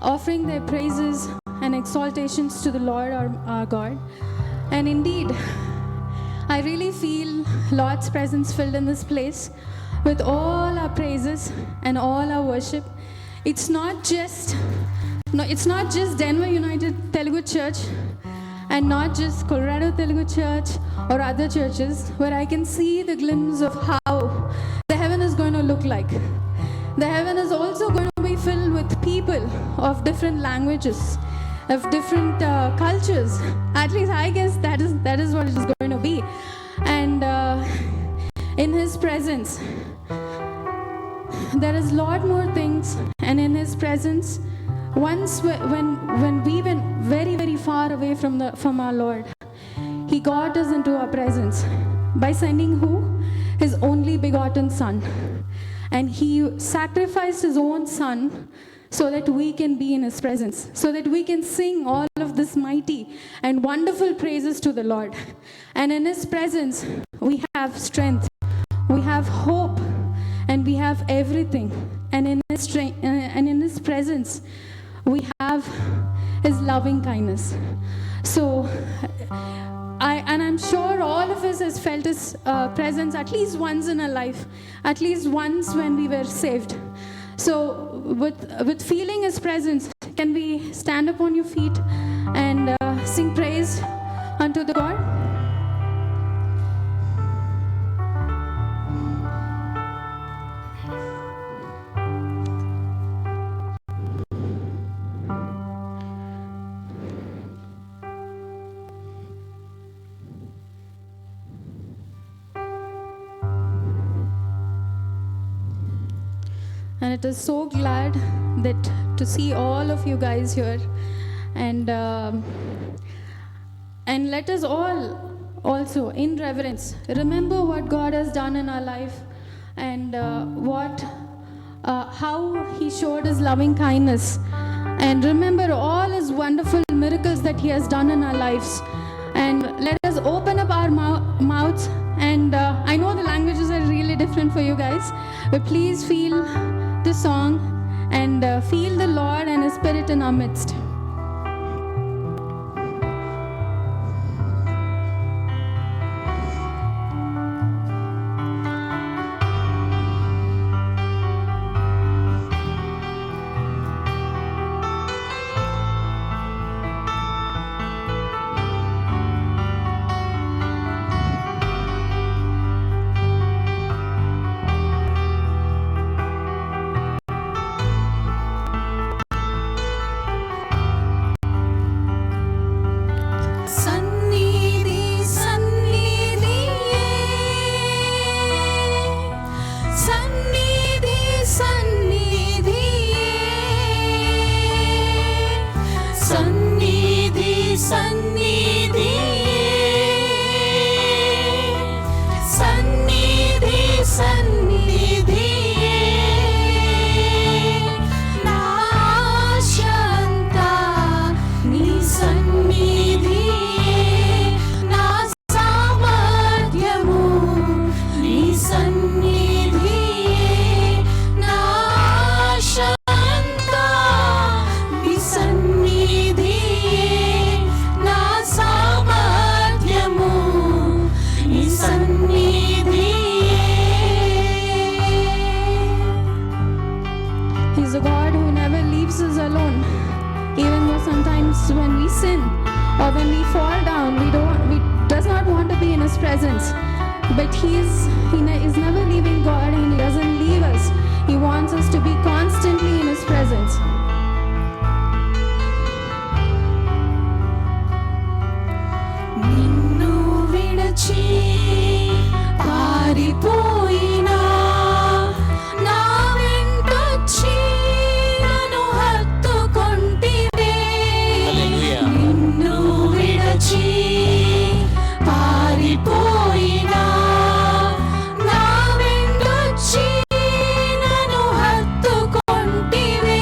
offering their praises and exaltations to the Lord our God. And indeed, I really feel Lord's presence filled in this place with all our praises and all our worship. It's not just Denver United Telugu Church and not just Colorado Telugu Church or other churches, where I can see the glimpse of how the heaven is going to look like. The heaven is also going to be filled with people of different languages, of different cultures. At least I guess that is what it is going to be. And in His presence, there is a lot more things. And in His presence, once when we went very, very far away from our Lord, He got us into our presence by sending who? His only begotten Son. And He sacrificed His own Son so that we can be in His presence, so that we can sing all of this mighty and wonderful praises to the Lord. And in His presence, we have strength, we have hope, and we have everything. And in His strength, and in His presence, we have His loving kindness. So, I'm sure all of us has felt His presence at least once in our life, at least once when we were saved. So, with feeling His presence, can we stand up on your feet and sing praise unto the God? And it is so glad that to see all of you guys here, and let us all also in reverence remember what God has done in our life, and how He showed His loving kindness, and remember all His wonderful miracles that He has done in our lives. And let us open up our mouths, and I know the languages are really different for you guys, but please feel the song and feel the Lord and His Spirit in our midst. But He is never leaving God, and He doesn't leave us. He wants us to be constantly in His presence. నిన్ను విడచి పారిపోయినా నా వెంటొచ్చి నన్ను హత్తుకొంటివే. నిన్ను విడచి పారిపోయినా నా వెంటొచ్చి నన్ను హత్తుకొంటివే.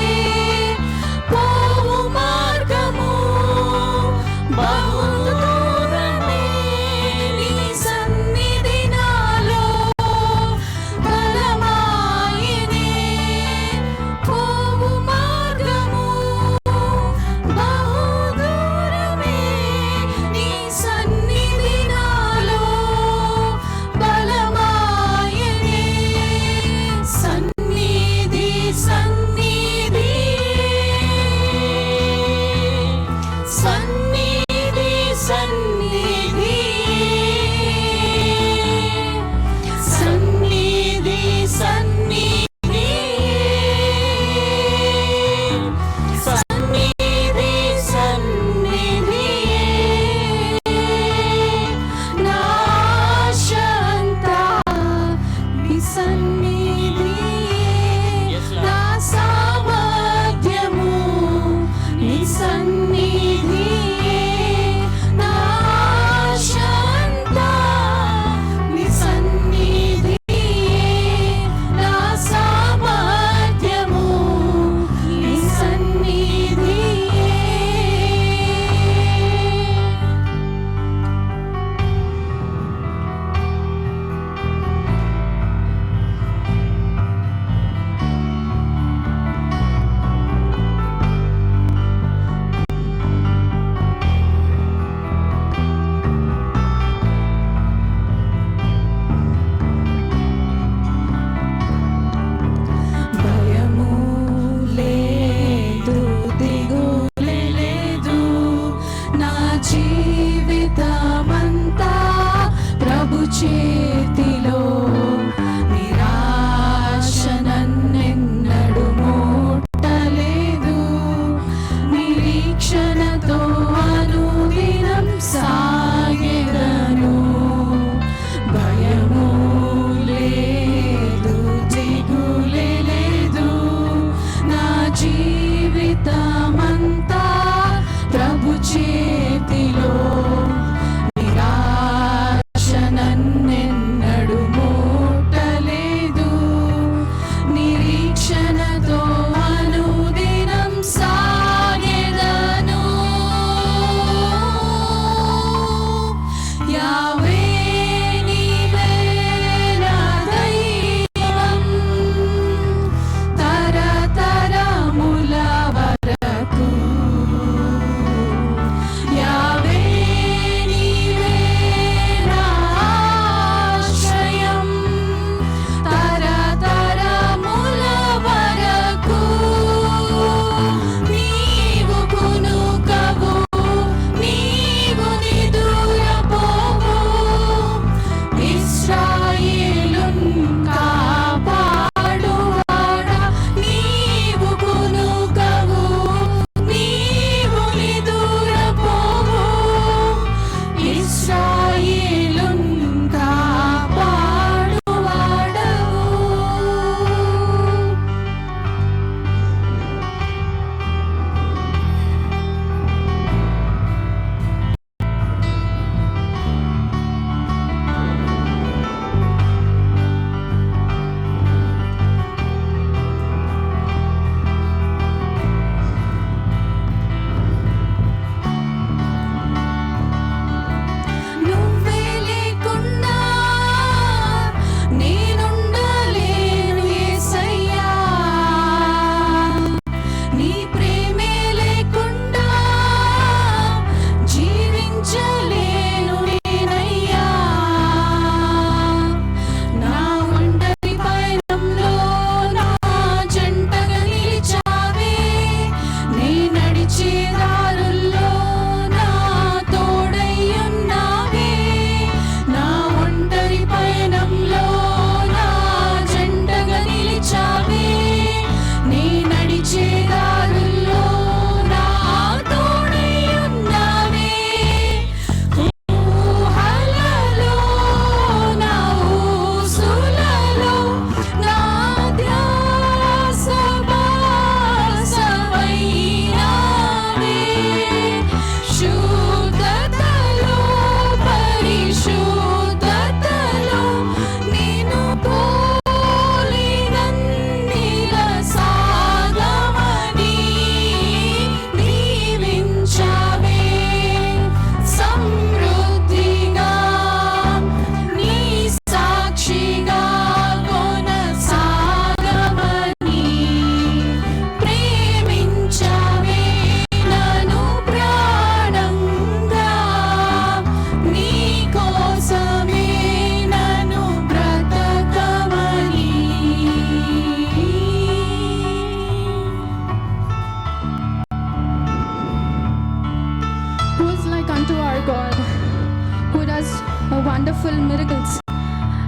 wonderful miracles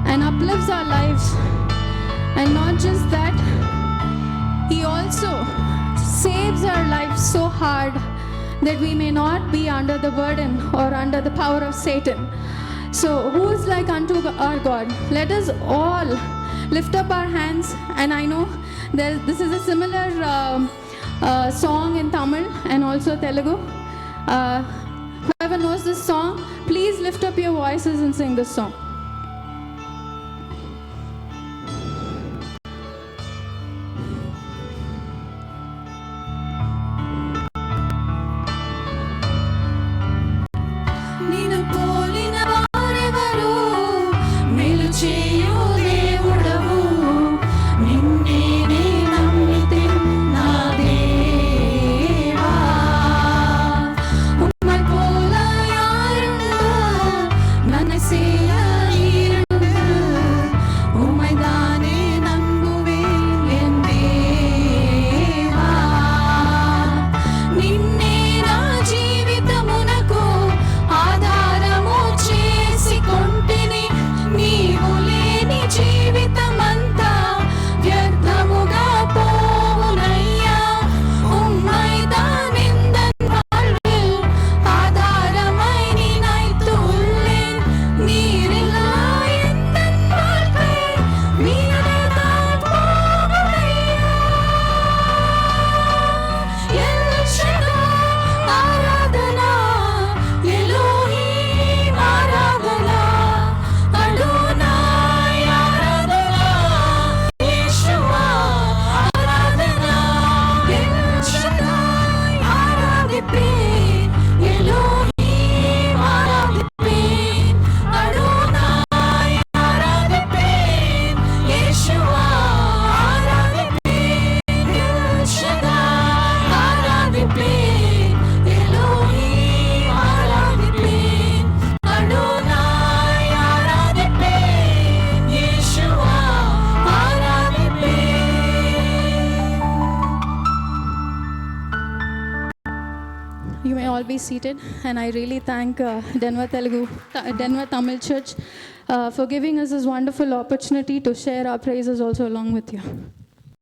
and uplifts our lives. And not just that, He also saves our lives so hard that we may not be under the burden or under the power of Satan. So who is like unto our God? Let us all lift up our hands. And I know this is a similar song in Tamil and also Telugu. Whoever knows this song, please lift up your voices and sing this song. You may all be seated, and I really thank Denver Tamil Church for giving us this wonderful opportunity to share our praises also along with you.